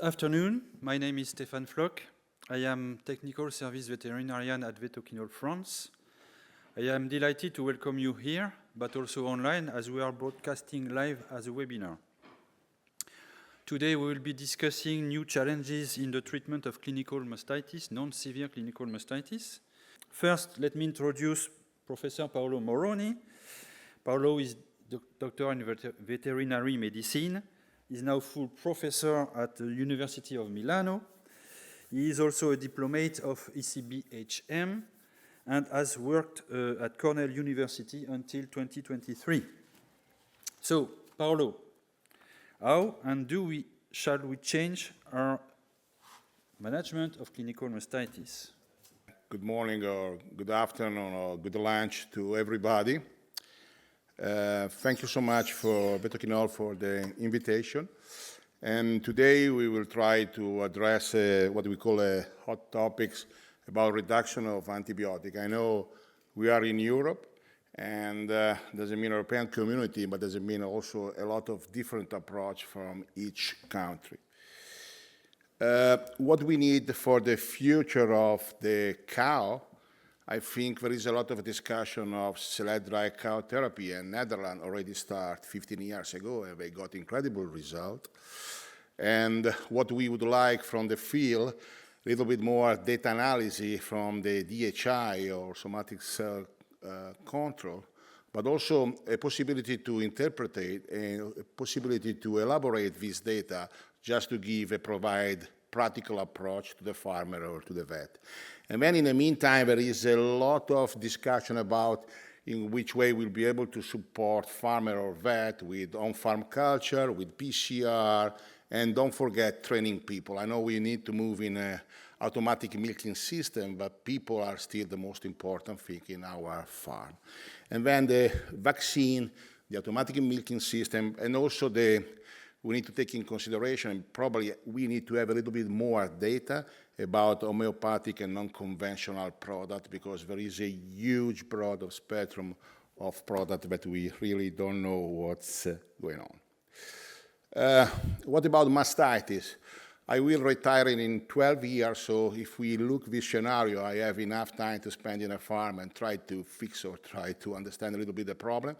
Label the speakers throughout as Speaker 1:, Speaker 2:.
Speaker 1: afternoon. My name is Stéphane Floch. I am Technical Service Veterinarian at Vetoquinol France. I am delighted to welcome you here, but also online, as we are broadcasting live as a webinar. Today we will be discussing new challenges in the treatment of clinical mastitis, non-severe clinical mastitis. First, let me introduce Professor Paolo Moroni. Paolo is doctor in veterinary medicine. He's now full professor at the University of Milano. He is also a diplomate of ECBHM and has worked at Cornell University until 2023. So, Paolo, how and shall we change our management of clinical mastitis?
Speaker 2: Good morning or good afternoon or good lunch to everybody. Thank you so much for Vetoquinol for the invitation. And today we will try to address what we call hot topics about reduction of antibiotic. I know we are in Europe, and doesn't mean European community, but doesn't mean also a lot of different approach from each country. What we need for the future of the cow, I think there is a lot of discussion of select dry cow therapy, and Netherlands already started 15 years ago, and they got incredible result. And what we would like from the field, a little bit more data analysis from the DHI or somatic cell control, but also a possibility to interpret it and a possibility to elaborate this data just to provide practical approach to the farmer or to the vet. And then in the meantime, there is a lot of discussion about in which way we'll be able to support farmer or vet with on-farm culture, with PCR, and don't forget training people. I know we need to move in an automatic milking system, but people are still the most important thing in our farm. And then the vaccine, the automatic milking system, and also we need to take in consideration, probably we need to have a little bit more data about homeopathic and non-conventional product, because there is a huge broad spectrum of product that we really don't know what's going on. What about mastitis? I will retire in 12 years, so if we look this scenario, I have enough time to spend in a farm and try to fix or try to understand a little bit the problem.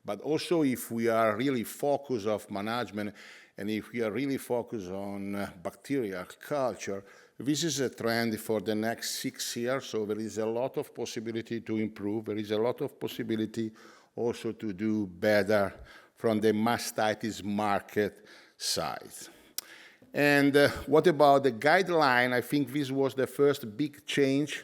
Speaker 2: But also if we are really focused on management and if we are really focused on bacterial culture, this is a trend for the next 6 years, so there is a lot of possibility to improve. There is a lot of possibility also to do better from the mastitis market side. And what about the guideline? I think this was the first big change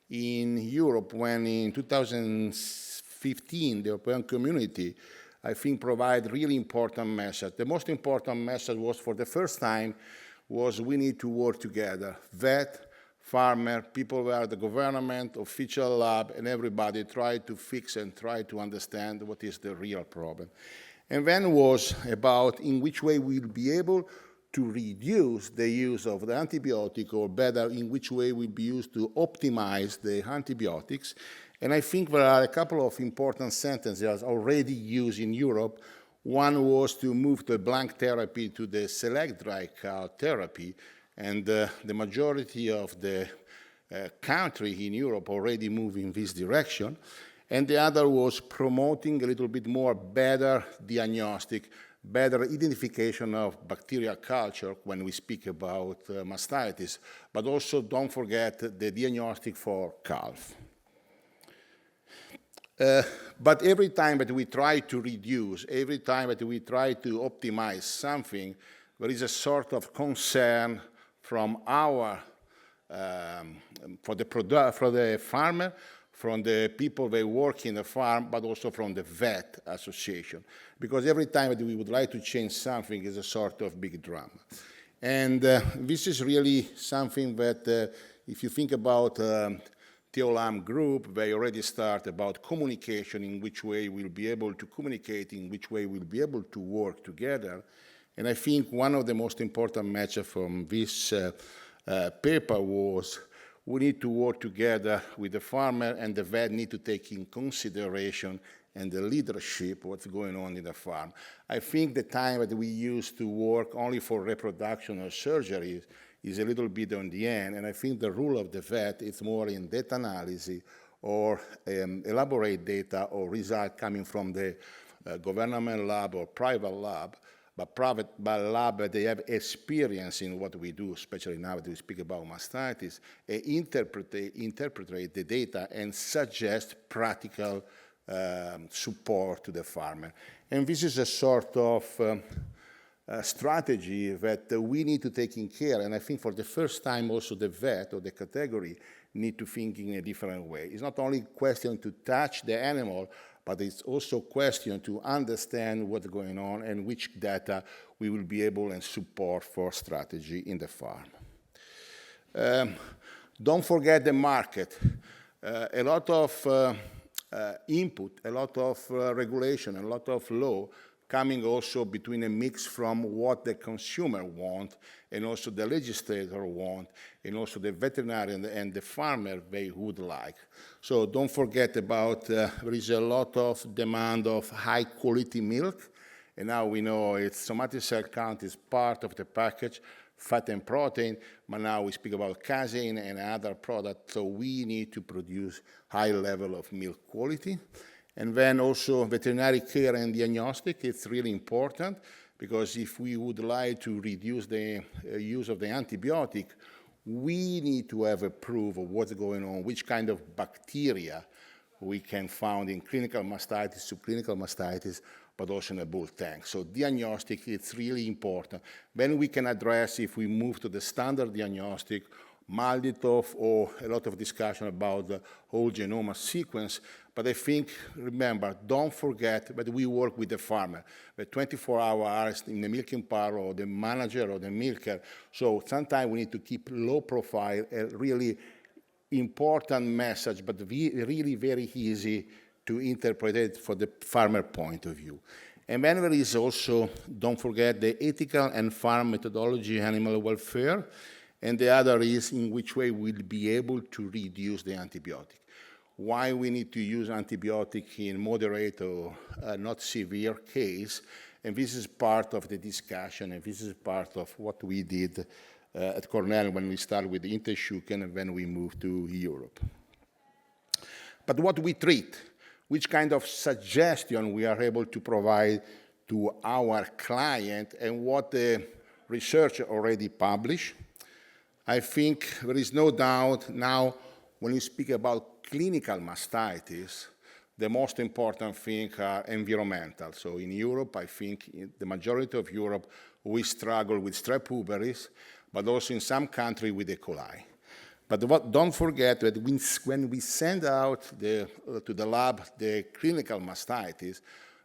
Speaker 2: in Europe when in 2015, the European community, I think, provide really important message. The most important message was for the first time was we need to work together. Vet, farmer, people where the government, official lab, and everybody try to fix and try to understand what is the real problem. And then was about in which way we'll be able to reduce the use of the antibiotic, or better, in which way we'll be used to optimize the antibiotics. And I think there are a couple of important sentences already used in Europe. One was to move the blank therapy to the select dry cow therapy, and the majority of the country in Europe already move in this direction. And the other was promoting a little bit more better diagnostic, better identification of bacterial culture when we speak about mastitis, but also don't forget the diagnostic for calf. But every time that we try to reduce, every time that we try to optimize something, there is a sort of concern from for the farmer, from the people that work in the farm, but also from the vet association. Because every time that we would like to change something is a sort of big drama. And this is really something that, if you think about Teolam Group, they already start about communication, in which way we'll be able to communicate, in which way we'll be able to work together. And I think one of the most important messages from this paper was we need to work together with the farmer, and the vet need to take in consideration and the leadership, what's going on in the farm. I think the time that we used to work only for reproduction or surgery is a little bit on the end, and I think the role of the vet is more in data analysis or elaborate data or result coming from the government lab or private lab, but private lab, they have experience in what we do, especially now that we speak about mastitis, and interpret the data and suggest practical support to the farmer. And this is a sort of strategy that we need to take in care, and I think for the first time also the vet or the category need to think in a different way. It's not only a question to touch the animal, but it's also a question to understand what's going on and which data we will be able and support for strategy in the farm. Don't forget the market. A lot of input, a lot of regulation, a lot of law coming also between a mix from what the consumer want and also the legislator want and also the veterinarian and the farmer they would like. So don't forget about there is a lot of demand of high quality milk, and now we know it's somatic cell count is part of the package, fat and protein, but now we speak about casein and other products, so we need to produce high level of milk quality. And then also veterinary care and diagnostic, it's really important, because if we would like to reduce the use of the antibiotic, we need to have a proof of what's going on, which kind of bacteria we can find in clinical mastitis, subclinical mastitis, but also in a bull tank. So diagnostic, it's really important. Then we can address, if we move to the standard diagnostic, MALDI-TOF, or a lot of discussion about the whole genome sequence. But I think, remember, don't forget that we work with the farmer, the 24-hour hours in the milking parlor, or the manager or the milker. So sometimes we need to keep low profile, a really important message, but really very easy to interpret it for the farmer point of view. And then there is also, don't forget, the ethical and farm methodology, animal welfare. And the other is in which way we'll be able to reduce the antibiotic. Why we need to use antibiotic in moderate or not severe case. And this is part of the discussion, and this is part of what we did at Cornell when we started with the Intersuchen and when we moved to Europe. But what we treat, which kind of suggestion we are able to provide to our client, and what the research already published. I think there is no doubt now when we speak about clinical mastitis, the most important things are environmental. So in Europe, I think in the majority of Europe, we struggle with Strep uberis, but also in some countries with E. coli. But don't forget that when we send out to the lab the clinical mastitis,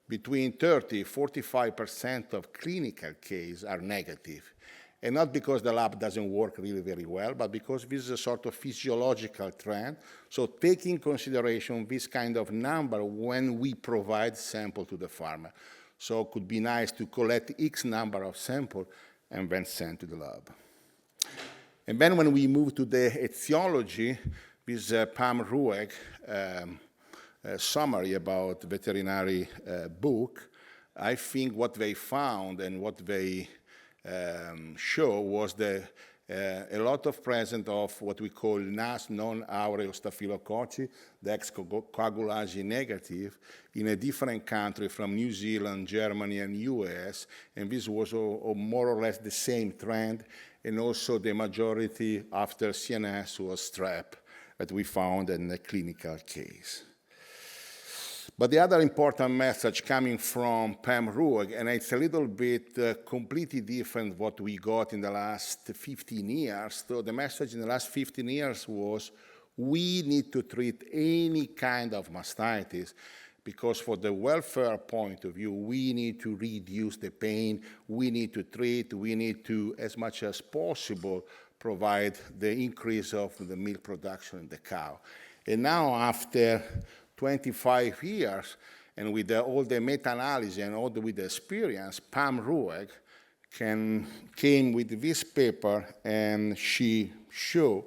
Speaker 2: between 30–45% of clinical cases are negative. And not because the lab doesn't work really very well, but because this is a sort of physiological trend. So take in consideration this kind of number when we provide sample to the farmer. So it could be nice to collect X number of samples and then send to the lab. And then when we move to the etiology, this Pam Ruegg summary about veterinary book, I think what they found and what they show was a lot of presence of what we call NAS, non-aureus staphylococci, the ex-coagulase negative, in a different country from New Zealand, Germany, and US, and this was more or less the same trend, and also the majority after CNS was strep that we found in the clinical case. But the other important message coming from Pam Ruegg, and it's a little bit completely different what we got in the last 15 years. So the message in the last 15 years was we need to treat any kind of mastitis because for the welfare point of view, we need to reduce the pain, we need to treat, we need to, as much as possible, provide the increase of the milk production in the cow. And now after 25 years, and with all the meta-analysis and all with the experience, Pam Ruegg came with this paper, and she showed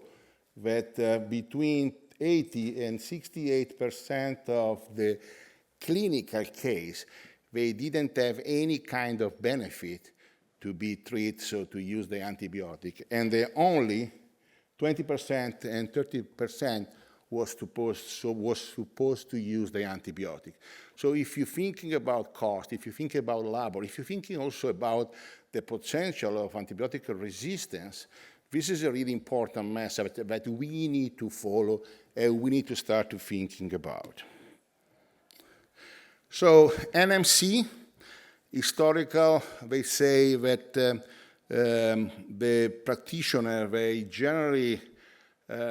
Speaker 2: that between 80 and 68% of the clinical case, they didn't have any kind of benefit to be treated, so to use the antibiotic. And the only 20% and 30% was supposed to use the antibiotic. So if you're thinking about cost, if you think about labor, if you're thinking also about the potential of antibiotic resistance, this is a really important message that we need to follow and we need to start to thinking about. So NMC, historical, they say that the practitioner, they generally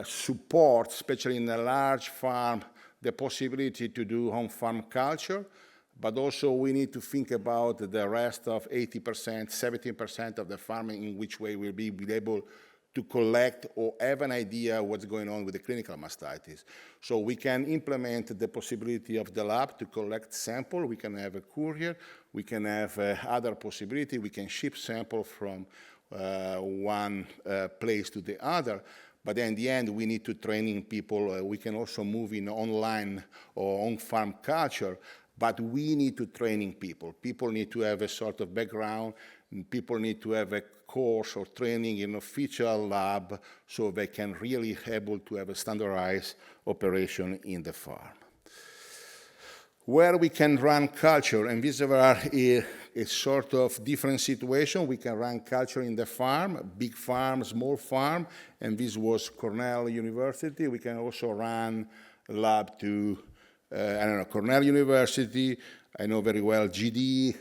Speaker 2: support, especially in a large farm, the possibility to do on-farm culture, but also we need to think about the rest of 80%, 70% of the farming, in which way we'll be able to collect or have an idea what's going on with the clinical mastitis. So we can implement the possibility of the lab to collect sample, we can have a courier, we can have other possibility, we can ship sample from one place to the other, but in the end we need to training people, we can also move in online or on-farm culture, but we need to training people. People need to have a sort of background, and people need to have a course or training in official lab so they can really able to have a standardized operation in the farm. Where we can run culture, and these are a sort of different situation. We can run culture in the farm, big farm, small farm, and this was Cornell University. We can also run lab to, Cornell University. I know very well GD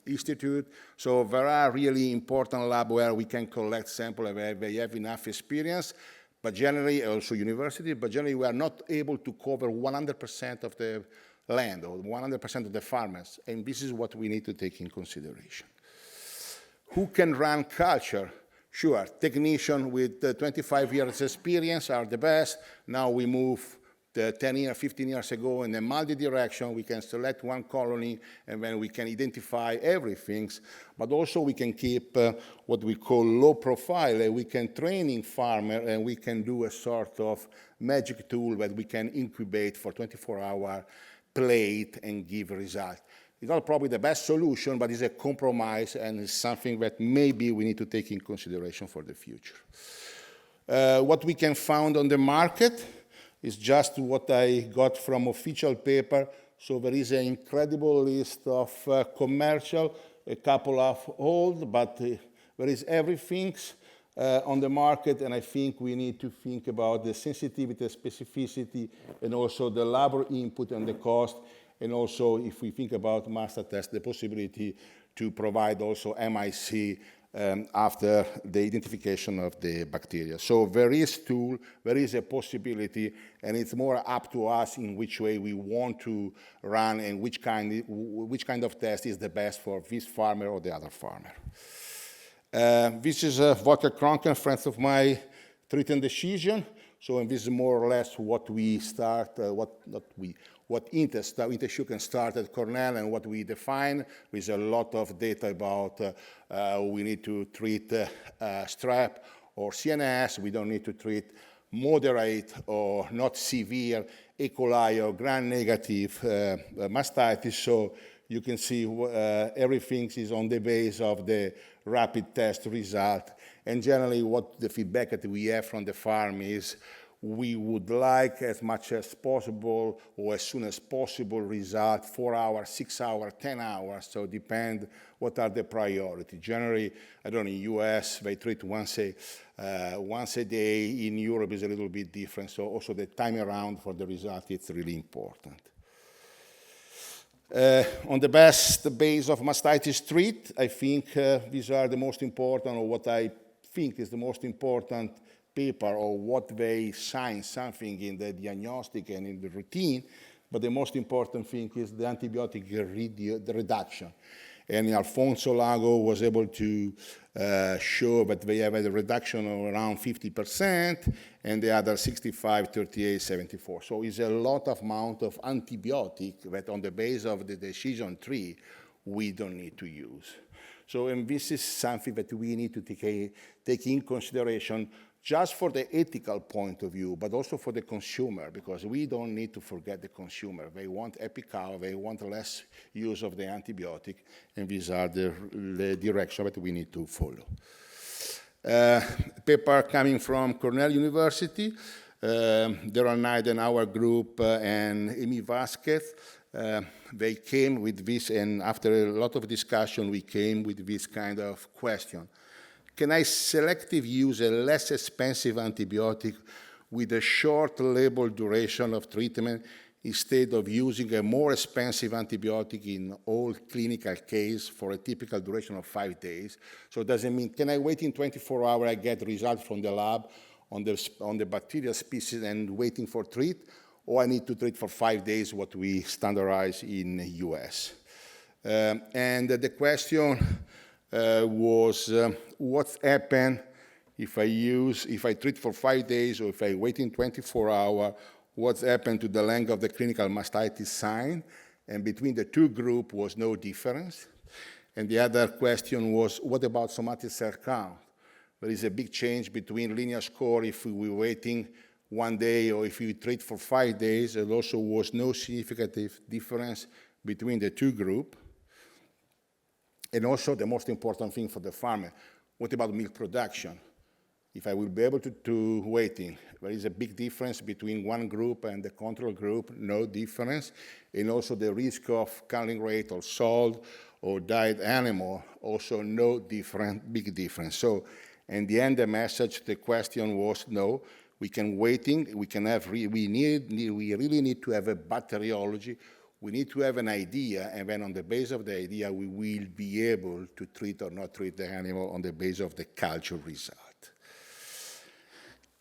Speaker 2: Institute. So there are really important labs where we can collect samples where they have enough experience, but generally, also university, but generally we are not able to cover 100% of the land or 100% of the farmers, and this is what we need to take in consideration. Who can run culture? Sure, technicians with 25 years experience are the best. Now we move 10 years, 15 years ago in a multi-direction, we can select one colony and then we can identify everything, but also we can keep what we call low profile. We can training farmer and we can do a sort of magic tool that we can incubate for 24-hour plate and give a result. It's not probably the best solution, but it's a compromise and it's something that maybe we need to take in consideration for the future. What we can find on the market is just what I got from official paper. So there is an incredible list of commercial, a couple of old, but there is everything on the market, and I think we need to think about the sensitivity, specificity, and also the labor input and the cost, and also if we think about master test, the possibility to provide also MIC after the identification of the bacteria. So there is tool, there is a possibility, and it's more up to us in which way we want to run and which kind of test is the best for this farmer or the other farmer. This is Volker Kronken, friend of my treatment decision. So and this is more or less what we start, what Intersuchen started at Cornell and what we define with a lot of data about we need to treat strep or CNS, we don't need to treat moderate or not severe E. coli or gram-negative mastitis. So you can see everything is on the base of the rapid test result. And generally what the feedback that we have from the farm is we would like as much as possible or as soon as possible result 4 hours, 6 hours, 10 hours. So depend what are the priority. Generally, I don't know, in US, they treat once a day. In Europe is a little bit different. So also the time around for the result, it's really important. On the best base of mastitis treat, I think these are the most important, or what I think is the most important paper, or what they sign something in the diagnostic and in the routine, but the most important thing is the antibiotic reduction. And Alfonso Lago was able to show that they have a reduction of around 50%, and the other 65, 38, 74. So it's a lot of amount of antibiotic that on the base of the decision tree, we don't need to use. So, and this is something that we need to take in consideration just for the ethical point of view, but also for the consumer, because we don't need to forget the consumer. They want happy cow, they want less use of the antibiotic, and these are the direction that we need to follow. Paper coming from Cornell University, Daryl Knight and our group, and Amy Vasquez, they came with this, and after a lot of discussion, we came with this kind of question. Can I selectively use a less expensive antibiotic with a short label duration of treatment instead of using a more expensive antibiotic in all clinical cases for a typical duration of 5 days? So does it mean, can I wait in 24 hours, I get results from the lab on the bacterial species and waiting for treat, or I need to treat for 5 days, what we standardize in the US? And the question was what happened if I treat for 5 days or if I wait in 24 hours, what's happened to the length of the clinical mastitis sign? And between the two groups was no difference. And the other question was, what about somatic cell count? There is a big change between linear score if we were waiting 1 day or if we treat for 5 days. There also was no significant difference between the two groups. And also the most important thing for the farmer, what about milk production? If I will be able to waiting, there is a big difference between one group and the control group, no difference. And also the risk of culling rate or sold or died animal, also no different, big difference. So in the end, the message, the question was no, we can waiting, we can have, we really need to have a bacteriology. We need to have an idea, and then on the basis of the idea, we will be able to treat or not treat the animal on the basis of the culture result.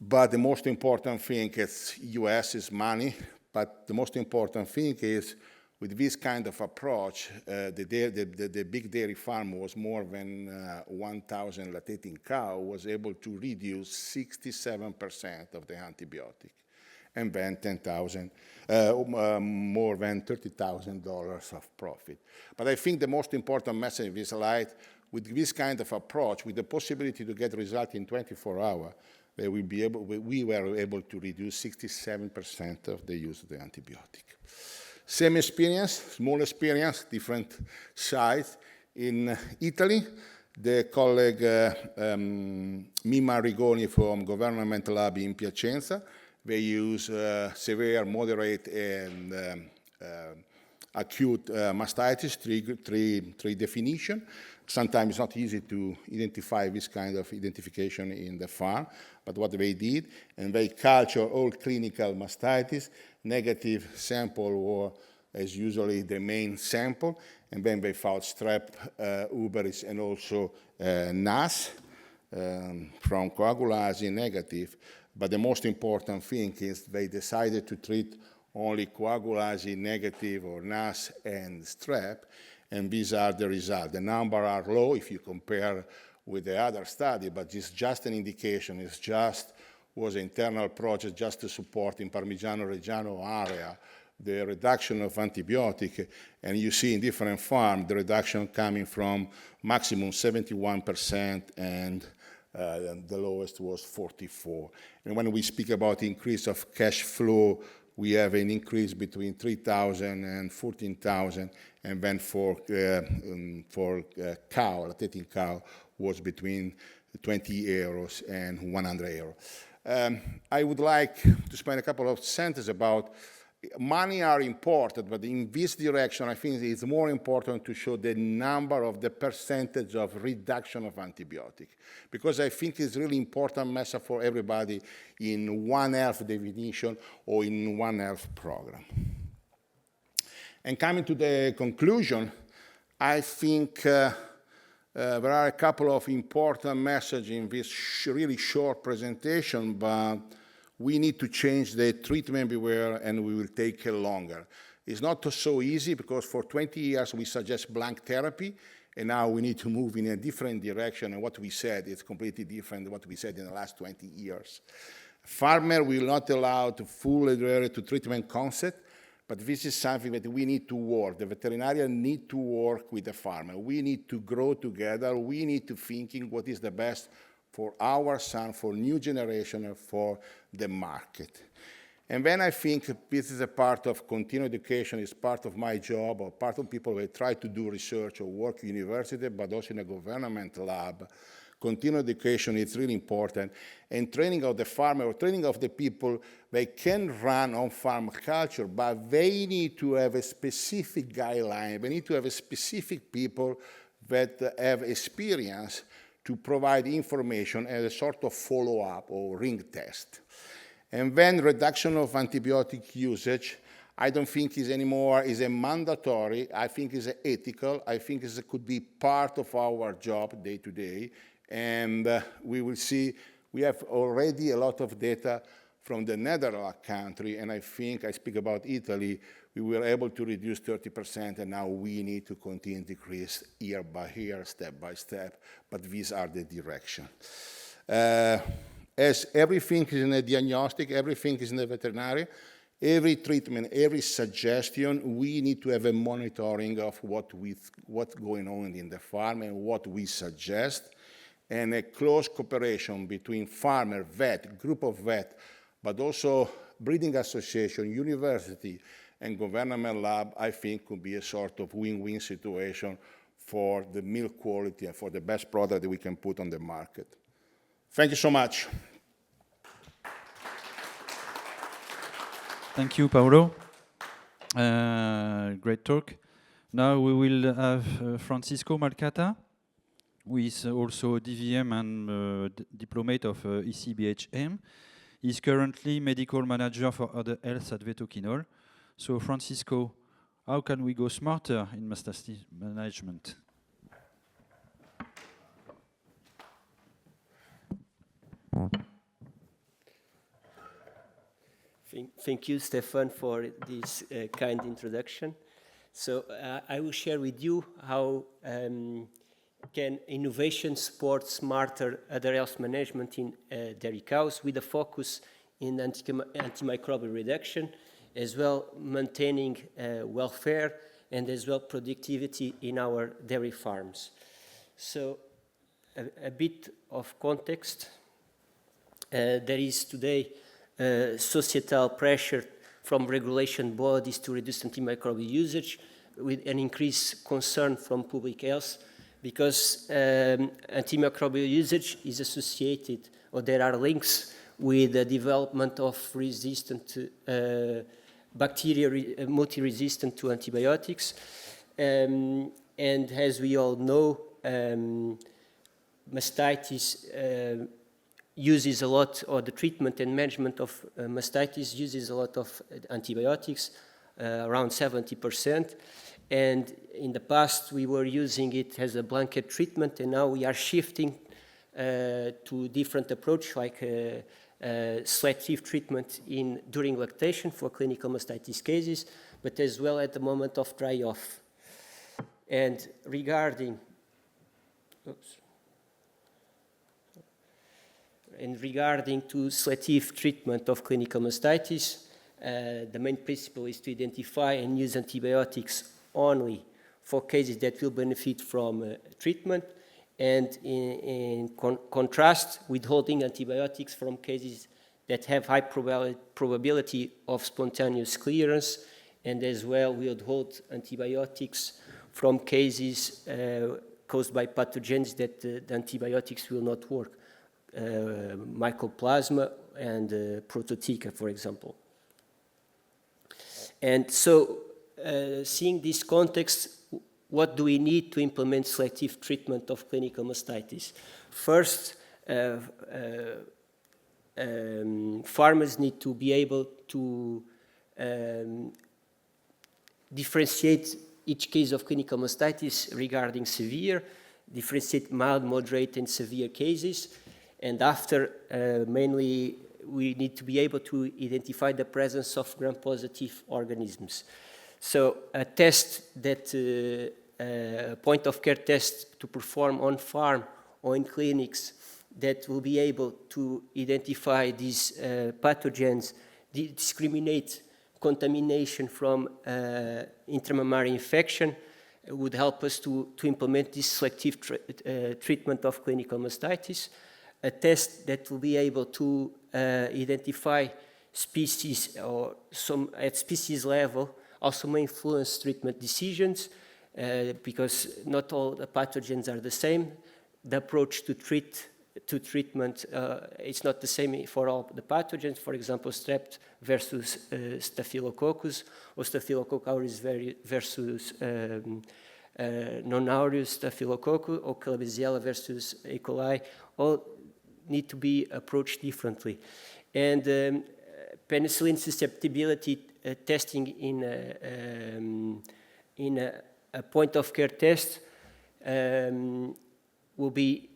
Speaker 2: But the most important thing is US is money, but the most important thing is with this kind of approach, the big dairy farm was more than 1,000 lactating cow, was able to reduce 67% of the antibiotic, and then more than $30,000 of profit. But I think the most important message of this slide, with this kind of approach, with the possibility to get results in 24 hours, we were able to reduce 67% of the use of the antibiotic. Same experience, small experience, different size. In Italy, the colleague Mima Rigoni from Government Lab in Piacenza, they use severe, moderate, and acute mastitis, three definition. Sometimes it's not easy to identify this kind of identification in the farm, but what they did, and they culture all clinical mastitis, negative sample or as usually the main sample, and then they found strep, uberis, and also NAS from coagulase negative. But the most important thing is they decided to treat only coagulase negative or NAS and strep, and these are the results. The numbers are low if you compare with the other study, but it's just an indication. It's just was an internal project just to support in Parmigiano-Reggiano area the reduction of antibiotic, and you see in different farms the reduction coming from maximum 71% and the lowest was 44. And when we speak about increase of cash flow, we have an increase between 3,000 and 14,000, and then for cow, lactating cow, was between 20 euros and 100 euros. I would like to spend a couple of sentences about money are important, but in this direction, I think it's more important to show the number of the percentage of reduction of antibiotic, because I think it's really important message for everybody in One Health definition or in One Health program. And coming to the conclusion, I think there are a couple of important messages in this really short presentation, but we need to change the treatment beware, and we will take longer. It's not so easy because for 20 years we suggest blank therapy, and now we need to move in a different direction, and what we said is completely different than what we said in the last 20 years. Farmer will not allow to fully adhere to treatment concept, but this is something that we need to work. The veterinarian need to work with the farmer. We need to grow together. We need to thinking what is the best for our son, for new generation, and for the market. And then I think this is a part of continuing education, is part of my job, or part of people who try to do research or work in university, but also in a government lab. Continuing education is really important. And training of the farmer or training of the people, they can run on-farm culture, but they need to have a specific guideline. They need to have a specific people that have experience to provide information as a sort of follow-up or ring test. And then reduction of antibiotic usage, I don't think is anymore is a mandatory. I think is ethical. I think it could be part of our job day to day. And we will see, we have already a lot of data from the Netherlands country, and I think, I speak about Italy, we were able to reduce 30%, and now we need to continue to decrease year by year, step by step, but these are the direction. As everything is in a diagnostic, everything is in the veterinary, every treatment, every suggestion, we need to have a monitoring of what's going on in the farm and what we suggest, and a close cooperation between farmer, vet, group of vet, but also breeding association, university, and government lab, I think could be a sort of win-win situation for the milk quality and for the best product that we can put on the market. Thank you so much.
Speaker 1: Thank you, Paolo. Great talk. Now we will have Francisco Malcata, who is also DVM and diplomate of ECBHM. He's currently medical manager for other health at Vetoquinol. So, Francisco, how can we go smarter in mastitis management?
Speaker 3: Thank you, Stefan, for this kind introduction. So I will share with you how can innovation support smarter other health management in dairy cows with a focus in antimicrobial reduction, as well maintaining welfare and as well productivity in our dairy farms. So a bit of context. There is today societal pressure from regulation bodies to reduce antimicrobial usage with an increased concern from public health because antimicrobial usage is associated, or there are links with the development of resistant bacteria, multi-resistant to antibiotics. And as we all know, mastitis uses a lot, or the treatment and management of mastitis uses a lot of antibiotics, around 70%. And in the past, we were using it as a blanket treatment, and now we are shifting to different approach, like selective treatment during lactation for clinical mastitis cases, but as well at the moment of dry off. And regarding, to selective treatment of clinical mastitis, the main principle is to identify and use antibiotics only for cases that will benefit from treatment, and in contrast, withholding antibiotics from cases that have high probability of spontaneous clearance, and as well withhold antibiotics from cases caused by pathogens that the antibiotics will not work. Mycoplasma and Prototica, for example. And so, seeing this context, what do we need to implement selective treatment of clinical mastitis? First, farmers need to be able to differentiate each case of clinical mastitis regarding severe, differentiate mild, moderate, and severe cases. And after, mainly, we need to be able to identify the presence of gram-positive organisms. So a test that, point-of-care test to perform on farm or in clinics that will be able to identify these pathogens, discriminate contamination from intramammary infection, would help us to implement this selective treatment of clinical mastitis. a test that will be able to identify species or some at species level also may influence treatment decisions because not all the pathogens are the same. The approach to treatment is not the same for all the pathogens. For example, strep versus Staphylococcus, or Staphylococcus aureus versus non-aureus Staphylococcus, or Klebsiella versus E. coli, all need to be approached differently. And penicillin susceptibility testing in a point-of-care test will be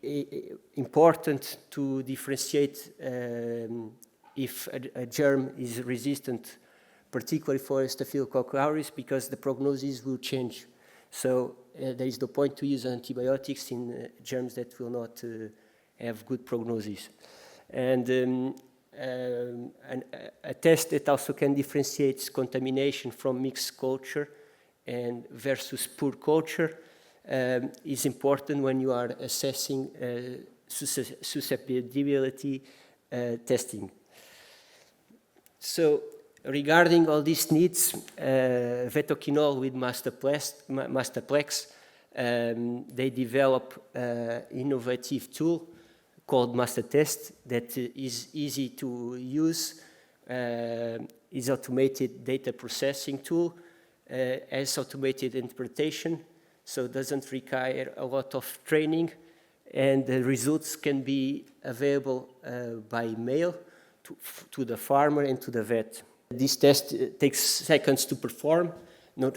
Speaker 3: important to differentiate if a germ is resistant, particularly for Staphylococcus aureus, because the prognosis will change. So there is no point to use antibiotics in germs that will not have good prognosis. And a test that also can differentiate contamination from mixed culture and versus poor culture is important when you are assessing susceptibility testing. So regarding all these needs, Vetoquinol with Masterplex, they develop an innovative tool called MasterTest that is easy to use, is automated data processing tool, has automated interpretation, so it doesn't require a lot of training, and the results can be available by mail to the farmer and to the vet. This test takes seconds to perform.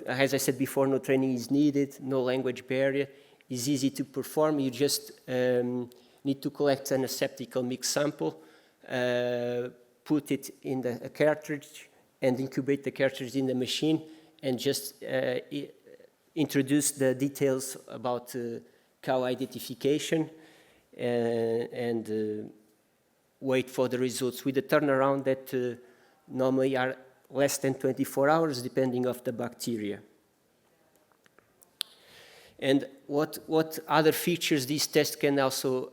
Speaker 3: As I said before, no training is needed, no language barrier. It's easy to perform. You just need to collect an aseptical mixed sample, put it in a cartridge, and incubate the cartridge in the machine, and just introduce the details about cow identification and wait for the results with a turnaround that normally are less than 24 hours, depending on the bacteria. And what other features this test can also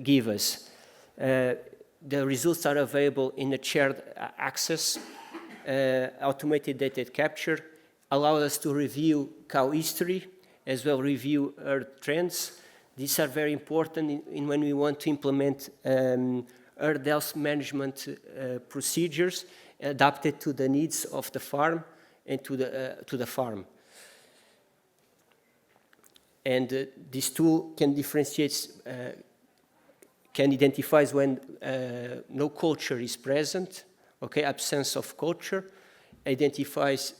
Speaker 3: give us? The results are available in a shared access, automated data capture, allow us to review cow history, as well review herd trends. These are very important in when we want to implement herd health management procedures adapted to the needs of the farm and to the farm. And this tool can differentiate, can identify when no culture is present, okay, absence of culture, identifies,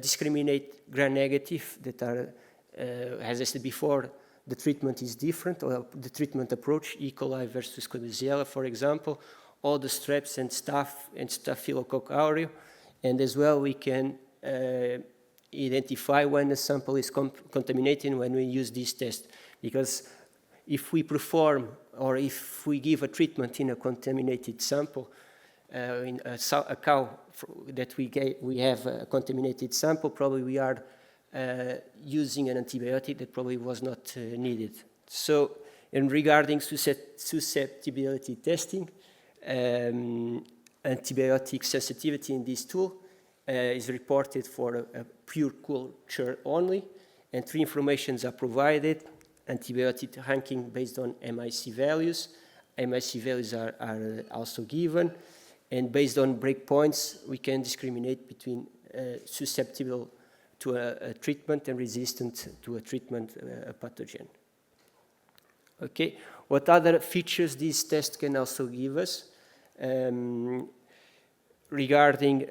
Speaker 3: discriminate gram-negative that are, as I said before, the treatment is different, or the treatment approach, E. coli versus Klebsiella, for example, all the streps and staph and Staphylococcus aureus, and as well we can identify when the sample is contaminated when we use this test. Because if we perform or if we give a treatment in a contaminated sample, in a cow that we have a contaminated sample, probably we are using an antibiotic that probably was not needed. So, in regarding susceptibility testing, antibiotic sensitivity in this tool is reported for a pure culture only, and 3 informations are provided: antibiotic ranking based on MIC values. MIC values are also given, and based on breakpoints, we can discriminate between susceptible to a treatment and resistant to a treatment pathogen. Okay, what other features this test can also give us? Regarding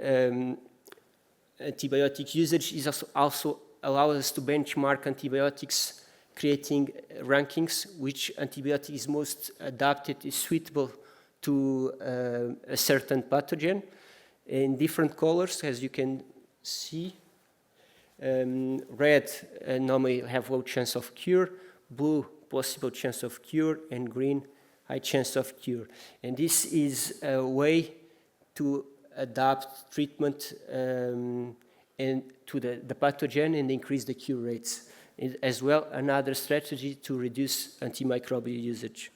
Speaker 3: antibiotic usage, is also allows us to benchmark antibiotics, creating rankings, which antibiotic is most adapted, is suitable to a certain pathogen in different colors, as you can see. Red normally have low chance of cure, blue possible chance of cure, and green high chance of cure. And this is a way to adapt treatment and to the pathogen and increase the cure rates. As well, another strategy to reduce antimicrobial usage.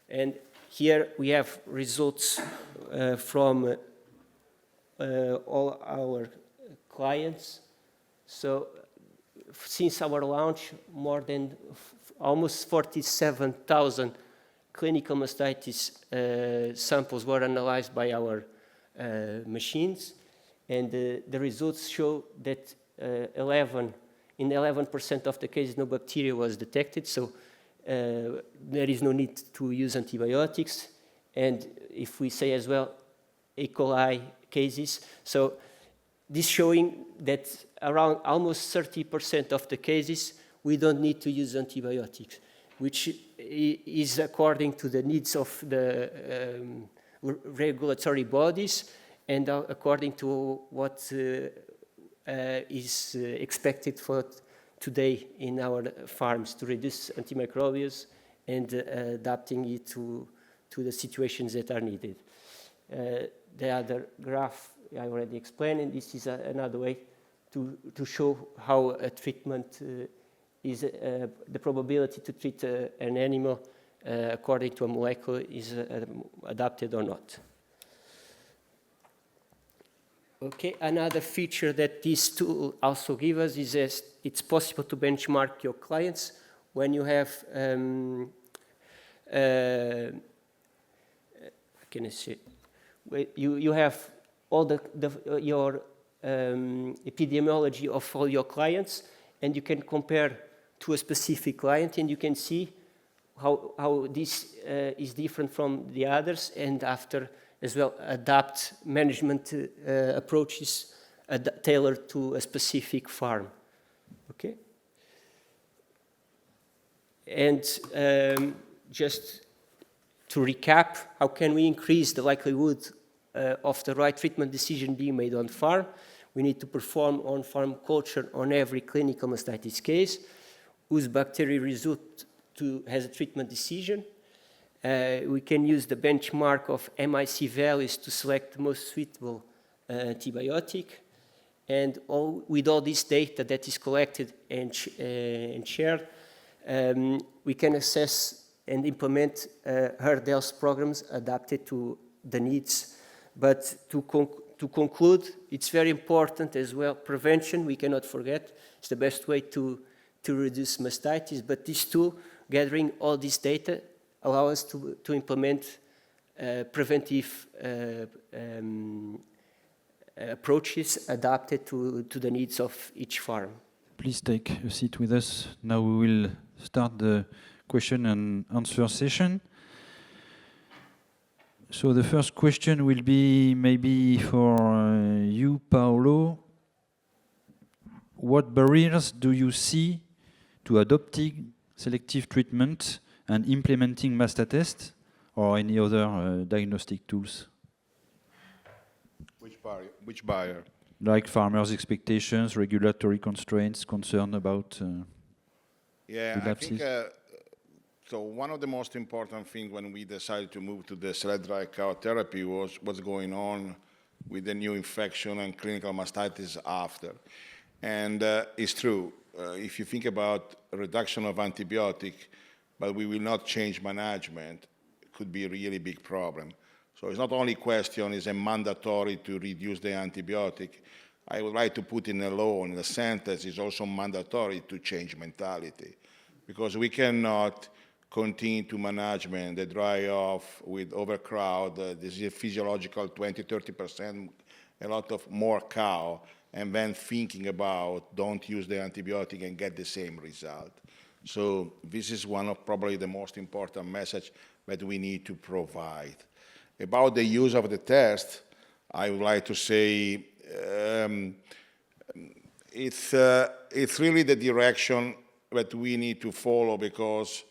Speaker 3: And here we have results from all our clients. So since our launch, more than almost 47,000 clinical mastitis samples were analyzed by our machines, and the results show that in 11% of the cases no bacteria was detected, so there is no need to use antibiotics. And if we say as well E. coli cases, so this showing that around almost 30% of the cases we don't need to use antibiotics, which is according to the needs of the regulatory bodies and according to what is expected for today in our farms to reduce antimicrobials and adapting it to the situations that are needed. The other graph I already explained, and this is another way to show how a treatment is, the probability to treat an animal according to a molecule is adapted or not. Okay, another feature that this tool also gives us is it's possible to benchmark your clients when you have, can I say, you have all your epidemiology of all your clients, and you can compare to a specific client, and you can see how this is different from the others, and after as well adapt management approaches tailored to a specific farm. Okay? And just to recap, how can we increase the likelihood of the right treatment decision being made on farm? We need to perform on-farm culture on every clinical mastitis case, whose bacterial result has a treatment decision. We can use the benchmark of MIC values to select the most suitable antibiotic. And with all this data that is collected and shared, we can assess and implement herd health programs adapted to the needs. But to conclude, it's very important as well, prevention, we cannot forget, it's the best way to reduce mastitis. But this tool, gathering all this data, allow us to implement preventive approaches adapted to the needs of each farm.
Speaker 1: Please take a seat with us. Now we will start the question and answer session. So the first question will be maybe for you, Paolo. What barriers do you see to adopting selective treatment and implementing MastaTest or any other diagnostic tools?
Speaker 2: Which barrier?
Speaker 1: Like farmers' expectations, regulatory constraints, concern about
Speaker 2: I think so. One of the most important things when we decided to move to the select-dry cow therapy was what's going on with the new infection and clinical mastitis after. And it's true. If you think about reduction of antibiotic, but we will not change management, it could be a really big problem. So it's not only question, is it mandatory to reduce the antibiotic? I would like to put in a law, in a sentence, it's also mandatory to change mentality. Because we cannot continue to management the dry off with overcrowd, this is a physiological 20-30%, a lot of more cow, and then thinking about don't use the antibiotic and get the same result. So this is one of probably the most important message that we need to provide. About the use of the test, I would like to say it's really the direction that we need to follow, because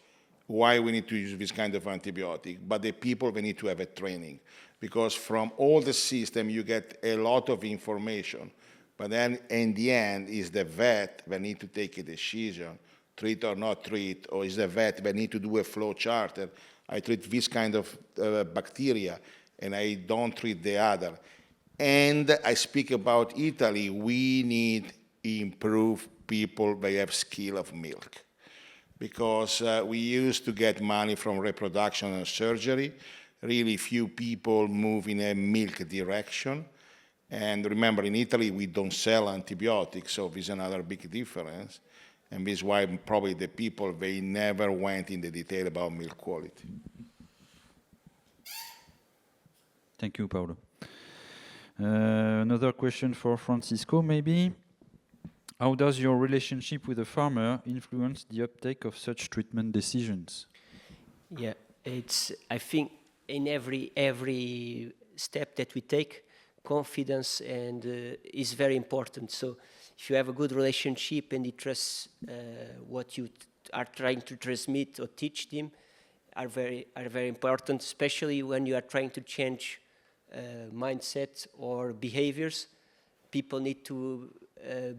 Speaker 2: why we need to use this kind of antibiotic, but the people, they need to have a training, because from all the system you get a lot of information, but then in the end is the vet that need to take a decision, treat or not treat, or is the vet that need to do a flow chart. I treat this kind of bacteria and I don't treat the other. And I speak about Italy, we need improve people that have skill of milk. because we used to get money from reproduction and surgery. Really few people move in a milk direction. And remember, in Italy, we don't sell antibiotics, so this is another big difference. And this is why probably the people, they never went in the detail about milk quality.
Speaker 1: Thank you, Paolo. Another question for Francisco, maybe. How does your relationship with the farmer influence the uptake of such treatment decisions?
Speaker 3: Yeah, I think in every step that we take, confidence is very important. So if you have a good relationship and he trusts what you are trying to transmit or teach them, are very important, especially when you are trying to change mindset or behaviors. People need to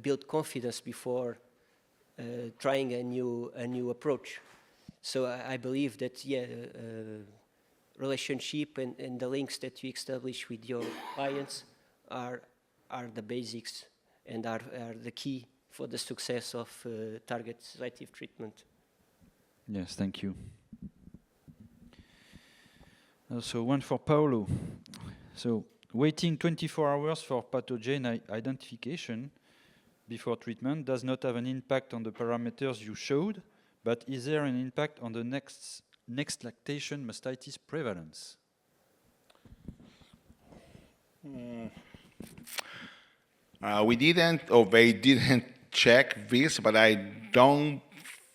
Speaker 3: build confidence before trying a new approach. So I believe that relationship and the links that you establish with your clients are the basics and are the key for the success of target selective treatment.
Speaker 1: Yes, thank you. So one for Paolo. So waiting 24 hours for pathogen identification before treatment does not have an impact on the parameters you showed, but is there an impact on the next lactation mastitis prevalence?
Speaker 2: We didn't, or they didn't check this, but I don't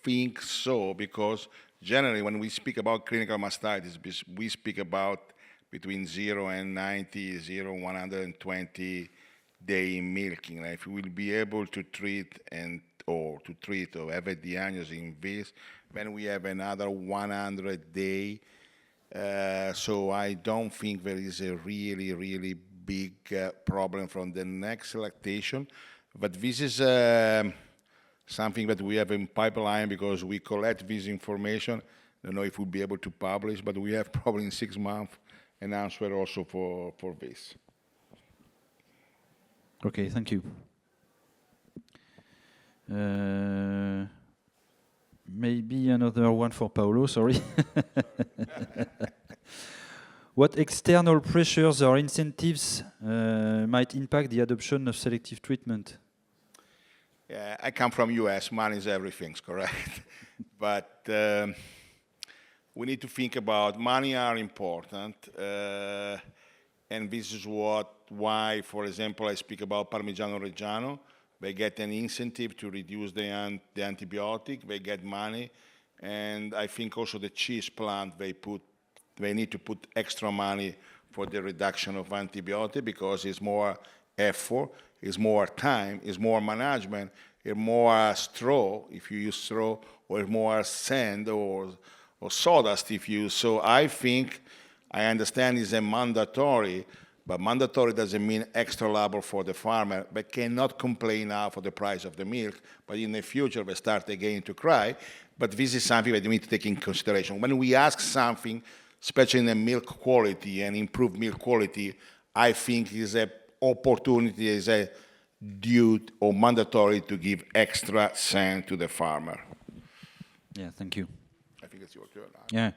Speaker 2: think so, because generally when we speak about clinical mastitis, we speak about between 0 and 90, 0, 120 day milking. Like if we will be able to treat or have a diagnosis in this, then we have another 100 day. So I don't think there is a really big problem from the next lactation. But this is something that we have in pipeline because we collect this information. I don't know if we'll be able to publish, but we have probably in 6 months an answer also for this.
Speaker 1: Okay, thank you. Maybe another one for Paolo, sorry. What external pressures or incentives might impact the adoption of selective treatment?
Speaker 2: Yeah, I come from US, money is everything, correct? But we need to think about money are important, and this is why, for example, I speak about Parmigiano Reggiano. They get an incentive to reduce the antibiotic, they get money, and I think also the cheese plant, they need to put extra money for the reduction of antibiotic because it's more effort, it's more time, it's more management, it's more straw if you use straw, or more sand or sawdust if you use. So I think, I understand it's a mandatory, but mandatory doesn't mean extra labor for the farmer. They cannot complain now for the price of the milk, but in the future they start again to cry. But this is something that you need to take in consideration. When we ask something, especially in the milk quality and improved milk quality, I think is an opportunity, is a due or mandatory to give extra cent to the farmer.
Speaker 1: Yeah, thank you.
Speaker 2: I think it's your turn now.
Speaker 1: Yeah.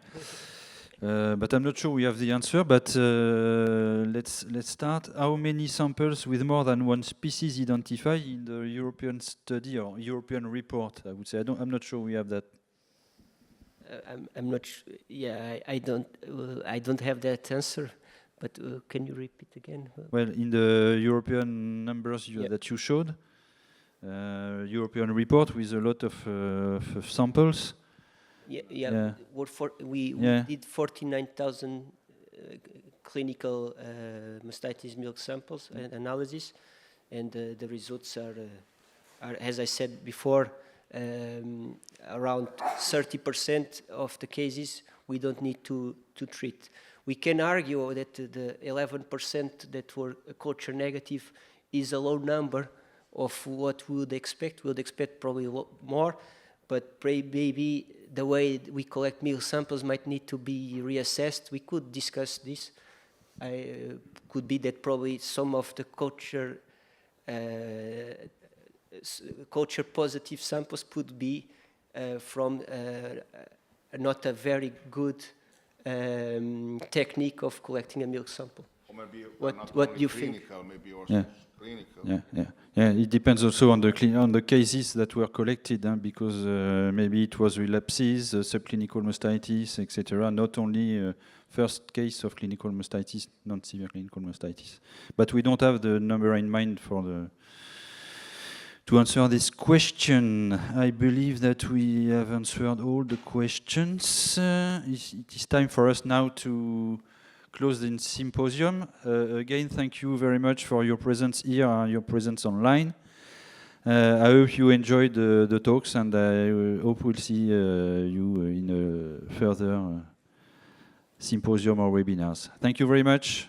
Speaker 1: But I'm not sure we have the answer, but let's start. How many samples with more than one species identified in the European study or European report, I would say? I'm not sure we have that.
Speaker 3: I'm not sure. Yeah, I don't have that answer, but can you repeat again?
Speaker 1: Well, in the European numbers that you showed, European report with a lot of samples.
Speaker 3: Yeah. We did 49,000 clinical mastitis milk samples and analysis, and the results are, as I said before, around 30% of the cases we don't need to treat. We can argue that the 11% that were culture negative is a low number of what we would expect. We would expect probably a lot more, but maybe the way we collect milk samples might need to be reassessed. We could discuss this. Could be that probably some of the culture positive samples could be from not a very good technique of collecting a milk sample.
Speaker 2: Or maybe
Speaker 3: What-
Speaker 2: not
Speaker 3: what
Speaker 2: only
Speaker 3: you think?
Speaker 2: clinical, maybe also
Speaker 1: Yeah.
Speaker 2: clinical.
Speaker 1: Yeah. It depends also on the cases that were collected, because maybe it was relapses, subclinical mastitis, etc. Not only first case of clinical mastitis, non-severe clinical mastitis. But we don't have the number in mind to answer this question. I believe that we have answered all the questions. It is time for us now to close the symposium. Again, thank you very much for your presence here and your presence online. I hope you enjoyed the talks, and I hope we'll see you in a further symposium or webinars. Thank you very much.